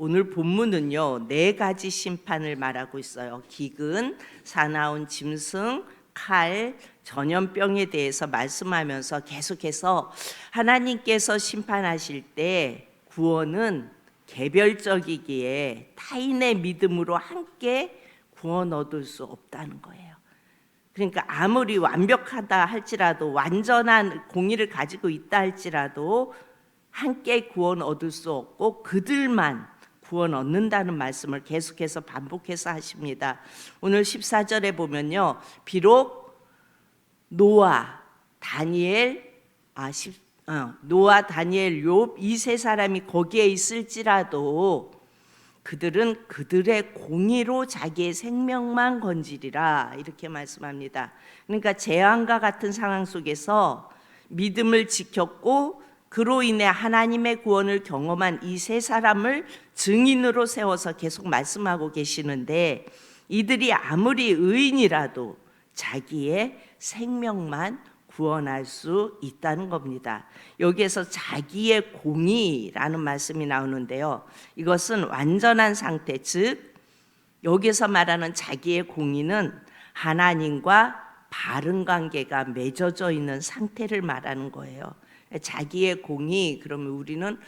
오늘 본문은요, 4가지 심판을 말하고 있어요. 기근, 사나운 짐승, 칼, 전염병에 대해서 말씀하면서 계속해서 하나님께서 심판하실 때 구원은 개별적이기에 타인의 믿음으로 함께 구원 얻을 수 없다는 거예요. 그러니까 아무리 완벽하다 할지라도, 완전한 공의를 가지고 있다 할지라도 함께 구원 얻을 수 없고 그들만 구원 얻는다는 말씀을 계속해서 반복해서 하십니다. 오늘 14절에 보면요, 비록 노아, 다니엘, 욥 이 세 사람이 거기에 있을지라도 그들은 그들의 공의로 자기의 생명만 건지리라, 이렇게 말씀합니다. 그러니까 재앙과 같은 상황 속에서 믿음을 지켰고 그로 인해 하나님의 구원을 경험한 이 세 사람을 증인으로 세워서 계속 말씀하고 계시는데, 이들이 아무리 의인이라도 자기의 생명만 구원할 수 있다는 겁니다. 여기에서 자기의 공의라는 말씀이 나오는데요, 이것은 완전한 상태, 즉 여기서 말하는 자기의 공의는 하나님과 바른 관계가 맺어져 있는 상태를 말하는 거예요. 자기의 공의, 그러면 우리는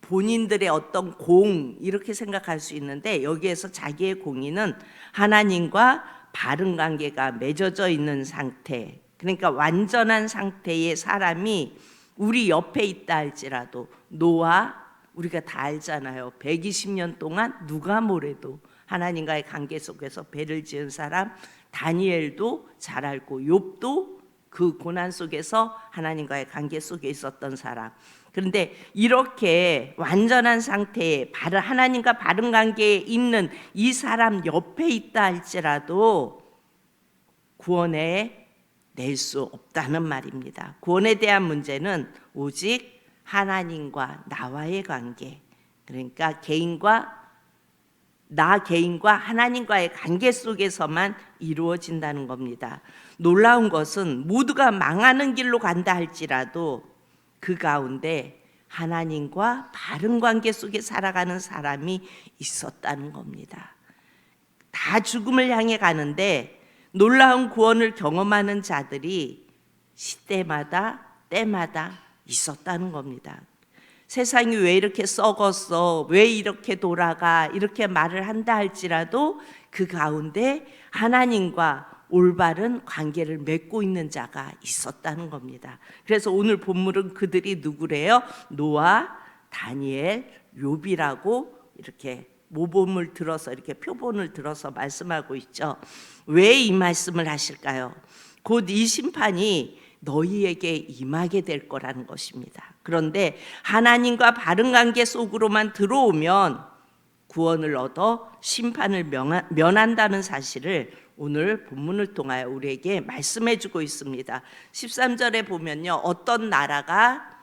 본인들의 어떤 공 이렇게 생각할 수 있는데, 여기에서 자기의 공의는 하나님과 바른 관계가 맺어져 있는 상태, 그러니까 완전한 상태의 사람이 우리 옆에 있다 할지라도, 노아 우리가 다 알잖아요. 120년 동안 누가 뭐래도 하나님과의 관계 속에서 배를 지은 사람, 다니엘도 잘 알고 욥도 그 고난 속에서 하나님과의 관계 속에 있었던 사람. 그런데 이렇게 완전한 상태에 하나님과 바른 관계에 있는 이 사람 옆에 있다 할지라도 구원에 낼 수 없다는 말입니다. 구원에 대한 문제는 오직 하나님과 나와의 관계, 그러니까 나 개인과 하나님과의 관계 속에서만 이루어진다는 겁니다. 놀라운 것은 모두가 망하는 길로 간다 할지라도 그 가운데 하나님과 바른 관계 속에 살아가는 사람이 있었다는 겁니다. 다 죽음을 향해 가는데 놀라운 구원을 경험하는 자들이 시대마다 때마다 있었다는 겁니다. 세상이 왜 이렇게 썩었어, 왜 이렇게 돌아가, 이렇게 말을 한다 할지라도 그 가운데 하나님과 올바른 관계를 맺고 있는 자가 있었다는 겁니다. 그래서 오늘 본문은 그들이 누구래요? 노아, 다니엘, 욥이라고 이렇게 모범을 들어서, 이렇게 표본을 들어서 말씀하고 있죠. 왜 이 말씀을 하실까요? 곧 이 심판이 너희에게 임하게 될 거라는 것입니다. 그런데 하나님과 바른 관계 속으로만 들어오면 구원을 얻어 심판을 면한다는 사실을 오늘 본문을 통하여 우리에게 말씀해 주고 있습니다. 13절에 보면요, 어떤 나라가,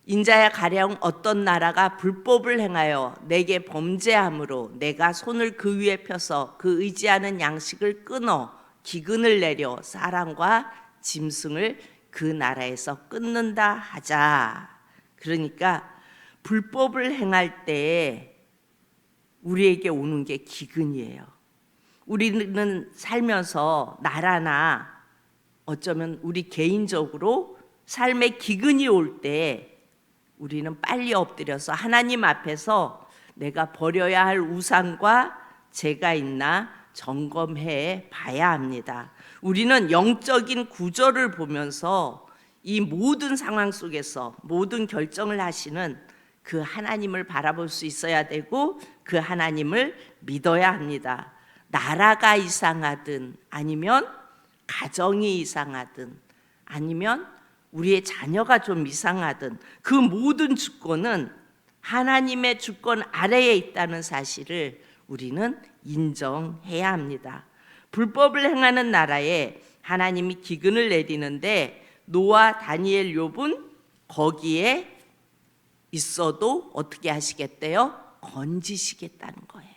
인자야 가령 어떤 나라가 불법을 행하여 내게 범죄함으로 내가 손을 그 위에 펴서 그 의지하는 양식을 끊어 기근을 내려 사람과 짐승을 그 나라에서 끊는다 하자. 그러니까 불법을 행할 때 우리에게 오는 게 기근이에요. 우리는 살면서 나라나 어쩌면 우리 개인적으로 삶의 기근이 올 때 우리는 빨리 엎드려서 하나님 앞에서 내가 버려야 할 우상과 죄가 있나 점검해 봐야 합니다. 우리는 영적인 구조를 보면서 이 모든 상황 속에서 모든 결정을 하시는 그 하나님을 바라볼 수 있어야 되고 그 하나님을 믿어야 합니다. 나라가 이상하든 아니면 가정이 이상하든 아니면 우리의 자녀가 좀 이상하든 그 모든 주권은 하나님의 주권 아래에 있다는 사실을 우리는 인정해야 합니다. 불법을 행하는 나라에 하나님이 기근을 내리는데 노아, 다니엘, 욥은 거기에 있어도 어떻게 하시겠대요? 건지시겠다는 거예요.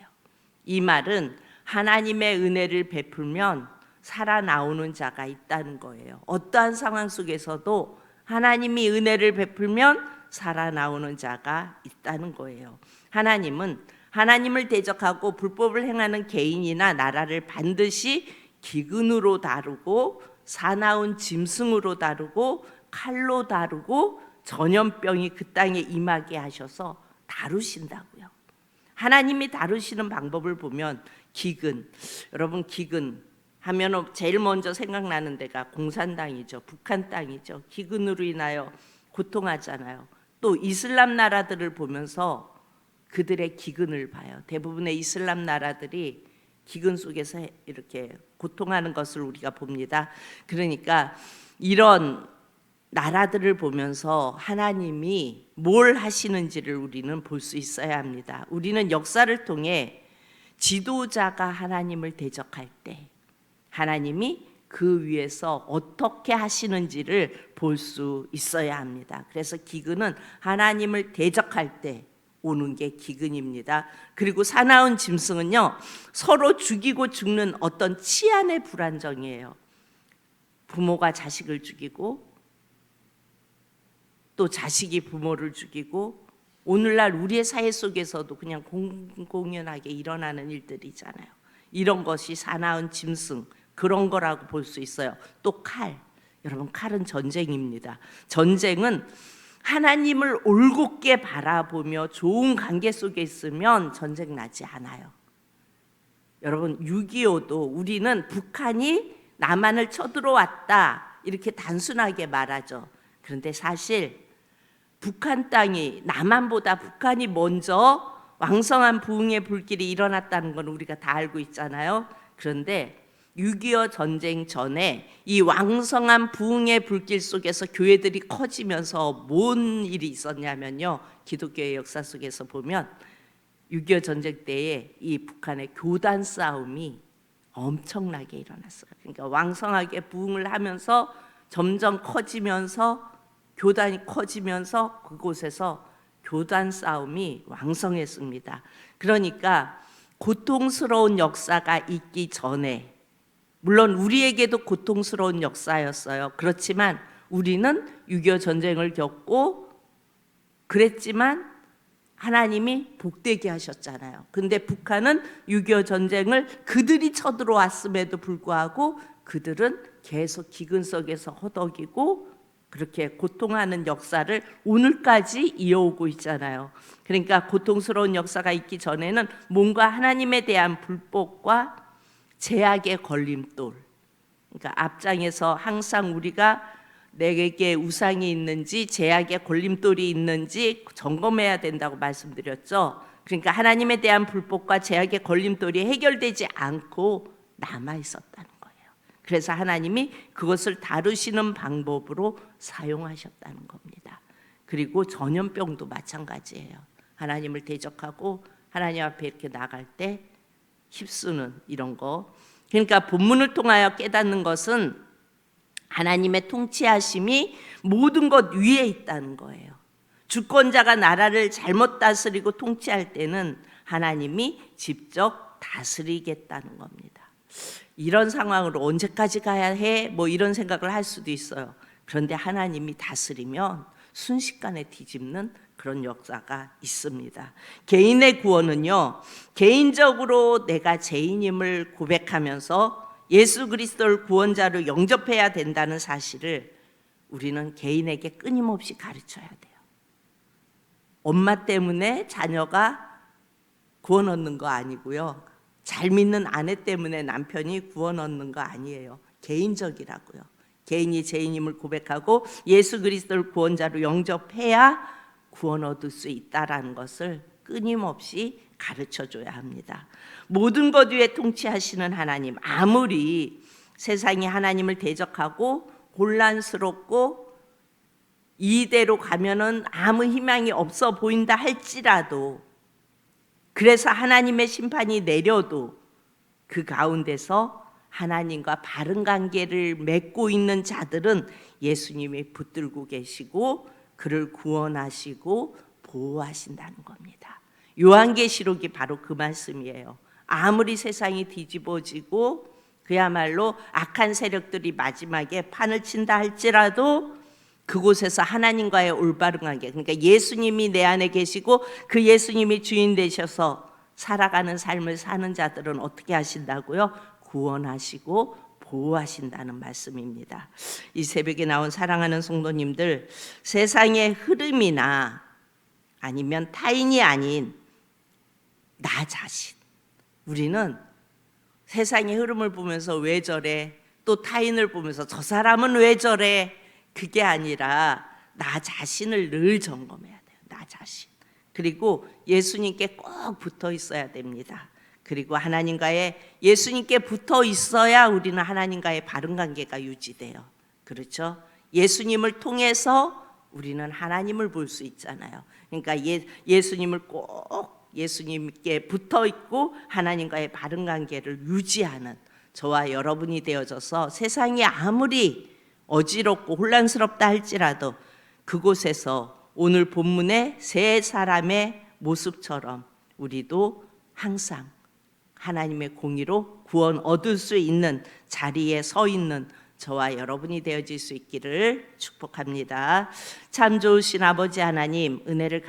이 말은 하나님의 은혜를 베풀면 살아나오는 자가 있다는 거예요. 어떠한 상황 속에서도 하나님이 은혜를 베풀면 살아나오는 자가 있다는 거예요. 하나님은 하나님을 대적하고 불법을 행하는 개인이나 나라를 반드시 기근으로 다루고 사나운 짐승으로 다루고 칼로 다루고 전염병이 그 땅에 임하게 하셔서 다루신다고요. 하나님이 다루시는 방법을 보면 기근, 여러분 기근 하면 제일 먼저 생각나는 데가 공산당이죠. 북한 땅이죠. 기근으로 인하여 고통하잖아요. 또 이슬람 나라들을 보면서 그들의 기근을 봐요. 대부분의 이슬람 나라들이 기근 속에서 이렇게 고통하는 것을 우리가 봅니다. 그러니까 이런 나라들을 보면서 하나님이 뭘 하시는지를 우리는 볼 수 있어야 합니다. 우리는 역사를 통해 지도자가 하나님을 대적할 때 하나님이 그 위에서 어떻게 하시는지를 볼 수 있어야 합니다. 그래서 기근은 하나님을 대적할 때 오는 게 기근입니다. 그리고 사나운 짐승은요, 서로 죽이고 죽는 어떤 치안의 불안정이에요. 부모가 자식을 죽이고 또 자식이 부모를 죽이고, 오늘날 우리의 사회 속에서도 그냥 공공연하게 일어나는 일들이잖아요. 이런 것이 사나운 짐승, 그런 거라고 볼 수 있어요. 또 칼, 여러분 칼은 전쟁입니다. 전쟁은 하나님을 올곧게 바라보며 좋은 관계 속에 있으면 전쟁 나지 않아요. 여러분 6.25도 우리는 북한이 남한을 쳐들어왔다 이렇게 단순하게 말하죠. 그런데 사실 북한 땅이 남한보다 북한이 먼저 왕성한 부흥의 불길이 일어났다는 건 우리가 다 알고 있잖아요. 그런데 6.25 전쟁 전에 이 왕성한 부흥의 불길 속에서 교회들이 커지면서 뭔 일이 있었냐면요, 기독교의 역사 속에서 보면 6.25 전쟁 때에 이 북한의 교단 싸움이 엄청나게 일어났어요. 그러니까 왕성하게 부흥을 하면서 점점 커지면서 교단이 커지면서 그곳에서 교단 싸움이 왕성했습니다. 그러니까 고통스러운 역사가 있기 전에, 물론 우리에게도 고통스러운 역사였어요. 그렇지만 우리는 6.25 전쟁을 겪고 그랬지만 하나님이 복되게 하셨잖아요. 근데 북한은 6.25 전쟁을 그들이 쳐들어왔음에도 불구하고 그들은 계속 기근 속에서 허덕이고 그렇게 고통하는 역사를 오늘까지 이어오고 있잖아요. 그러니까 고통스러운 역사가 있기 전에는 뭔가 하나님에 대한 불법과 제약의 걸림돌, 그러니까 앞장에서 항상 우리가 내게 우상이 있는지 제약의 걸림돌이 있는지 점검해야 된다고 말씀드렸죠. 그러니까 하나님에 대한 불법과 제약의 걸림돌이 해결되지 않고 남아 있었다는 거예요. 그래서 하나님이 그것을 다루시는 방법으로 사용하셨다는 겁니다. 그리고 전염병도 마찬가지예요. 하나님을 대적하고 하나님 앞에 이렇게 나갈 때 휩쓰는 이런 거. 그러니까 본문을 통하여 깨닫는 것은 하나님의 통치하심이 모든 것 위에 있다는 거예요. 주권자가 나라를 잘못 다스리고 통치할 때는 하나님이 직접 다스리겠다는 겁니다. 이런 상황으로 언제까지 가야 해? 뭐 이런 생각을 할 수도 있어요. 그런데 하나님이 다스리면 순식간에 뒤집는 그런 역사가 있습니다. 개인의 구원은요, 개인적으로 내가 죄인임을 고백하면서 예수 그리스도를 구원자로 영접해야 된다는 사실을 우리는 개인에게 끊임없이 가르쳐야 돼요. 엄마 때문에 자녀가 구원 얻는 거 아니고요, 잘 믿는 아내 때문에 남편이 구원 얻는 거 아니에요. 개인적이라고요. 개인이 죄인임을 고백하고 예수 그리스도를 구원자로 영접해야 구원 얻을 수 있다라는 것을 끊임없이 가르쳐줘야 합니다. 모든 것 위에 통치하시는 하나님, 아무리 세상이 하나님을 대적하고 혼란스럽고 이대로 가면은 아무 희망이 없어 보인다 할지라도, 그래서 하나님의 심판이 내려도 그 가운데서 하나님과 바른 관계를 맺고 있는 자들은 예수님이 붙들고 계시고 그를 구원하시고 보호하신다는 겁니다. 요한계시록이 바로 그 말씀이에요. 아무리 세상이 뒤집어지고 그야말로 악한 세력들이 마지막에 판을 친다 할지라도 그곳에서 하나님과의 올바른 관계, 그러니까 예수님이 내 안에 계시고 그 예수님이 주인 되셔서 살아가는 삶을 사는 자들은 어떻게 하신다고요? 구원하시고 보호하신다는 말씀입니다. 이 새벽에 나온 사랑하는 성도님들, 세상의 흐름이나 아니면 타인이 아닌 나 자신, 우리는 세상의 흐름을 보면서 왜 저래, 또 타인을 보면서 저 사람은 왜 저래, 그게 아니라 나 자신을 늘 점검해야 돼요. 나 자신. 그리고 예수님께 꼭 붙어 있어야 됩니다. 그리고 하나님과의, 예수님께 붙어 있어야 우리는 하나님과의 바른 관계가 유지돼요. 그렇죠? 예수님을 통해서 우리는 하나님을 볼 수 있잖아요. 그러니까 예수님을 꼭 예수님께 붙어 있고 하나님과의 바른 관계를 유지하는 저와 여러분이 되어져서 세상이 아무리 어지럽고 혼란스럽다 할지라도 그곳에서 오늘 본문의 세 사람의 모습처럼 우리도 항상 하나님의 공의로 구원 얻을 수 있는 자리에 서 있는 저와 여러분이 되어질 수 있기를 축복합니다. 참 좋으신 아버지 하나님, 은혜를